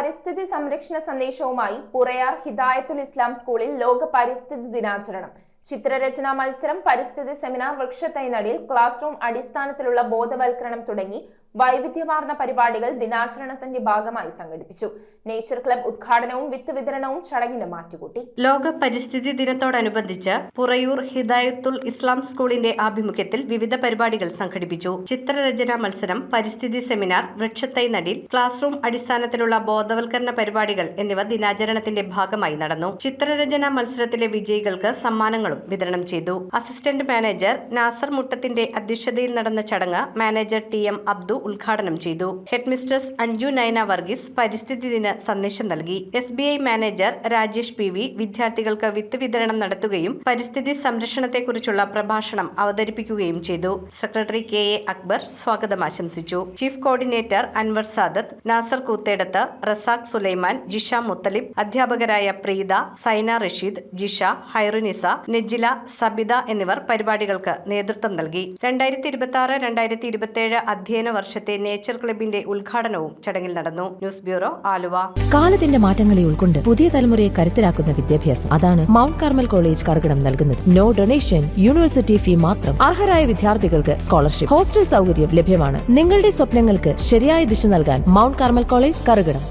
പരിസ്ഥിതി സംരക്ഷണ സന്ദേശവുമായി പുറയാർ ഹിദായത്തുൽ ഇസ്ലാം സ്കൂളിൽ ലോക പരിസ്ഥിതി ദിനാചരണം. ചിത്രരചനാ മത്സരം, പരിസ്ഥിതി സെമിനാർ, വൃക്ഷത്തൈ നടീൽ, ക്ലാസ് റൂം അടിസ്ഥാനത്തിലുള്ള ബോധവൽക്കരണം തുടങ്ങി വൈവിധ്യമാർന്ന പരിപാടികൾ ദിനാചരണത്തിന്റെ ഭാഗമായി സംഘടിപ്പിച്ചു. നേച്ചർ ക്ലബ് ഉദ്ഘാടനവും വിത്ത് വിതരണവും ചടങ്ങിന് മാറ്റുകൂട്ടി. ലോക പരിസ്ഥിതി ദിനത്തോടനുബന്ധിച്ച് പുറയൂർ ഹിദായത്തുൽ ഇസ്ലാം സ്കൂളിന്റെ ആഭിമുഖ്യത്തിൽ വിവിധ പരിപാടികൾ സംഘടിപ്പിച്ചു. ചിത്രരചനാ മത്സരം, പരിസ്ഥിതി സെമിനാർ, വൃക്ഷത്തൈ നടീൽ, ക്ലാസ് റൂം അടിസ്ഥാനത്തിലുള്ള ബോധവൽക്കരണ പരിപാടികൾ എന്നിവ ദിനാചരണത്തിന്റെ ഭാഗമായി നടന്നു. ചിത്രരചനാ മത്സരത്തിലെ വിജയികൾക്ക് സമ്മാനങ്ങളും വിതരണം ചെയ്തു. അസിസ്റ്റന്റ് മാനേജർ നാസർ മുട്ടത്തിന്റെ അധ്യക്ഷതയിൽ നടന്ന ചടങ്ങ് മാനേജർ TM അബ്ദു ഉദ്ഘാടനം ചെയ്തു. ഹെഡ് മിസ്ട്രസ് അഞ്ജു നയന വർഗീസ് പരിസ്ഥിതി ദിന സന്ദേശം നൽകി. SBI മാനേജർ രാജേഷ് PV വിദ്യാർത്ഥികൾക്ക് വിത്ത് വിതരണം നടത്തുകയും പരിസ്ഥിതി സംരക്ഷണത്തെക്കുറിച്ചുള്ള പ്രഭാഷണം അവതരിപ്പിക്കുകയും ചെയ്തു. സെക്രട്ടറി KA അക്ബർ സ്വാഗതം ആശംസിച്ചു. ചീഫ് കോർഡിനേറ്റർ അൻവർ സാദത്ത്, നാസർ കൂത്തേടത്ത്, റസാഖ് സുലൈമാൻ, ജിഷ മുത്തലിബ്, അധ്യാപകരായ പ്രീത, സൈന റഷീദ്, ജിഷ, ഹൈറുനിസ, നെജില, സബിത എന്നിവർ പരിപാടികൾക്ക് നേതൃത്വം നൽകി. 2026-2027 അധ്യയന വർഷത്തെ നേച്ചർ ക്ലബിന്റെ ഉദ്ഘാടനവും ചടങ്ങിൽ നടന്നു. News bureau, Aluva. കാലത്തിന്റെ മാറ്റങ്ങളെ ഉൾക്കൊണ്ട് പുതിയ തലമുറയെ കരുത്തരാക്കുന്ന വിദ്യാഭ്യാസം, അതാണ് മൗണ്ട് കാർമൽ കോളേജ് കറുകടം നൽകുന്നത്. നോ ഡൊണേഷൻ, യൂണിവേഴ്സിറ്റി ഫീ മാത്രം. അർഹരായ വിദ്യാർത്ഥികൾക്ക് സ്കോളർഷിപ്പ്, ഹോസ്റ്റൽ സൗകര്യം ലഭ്യമാണ്. നിങ്ങളുടെ സ്വപ്നങ്ങൾക്ക് ശരിയായ ദിശ നൽകാൻ മൗണ്ട് കാർമൽ കോളേജ് കറുകടം.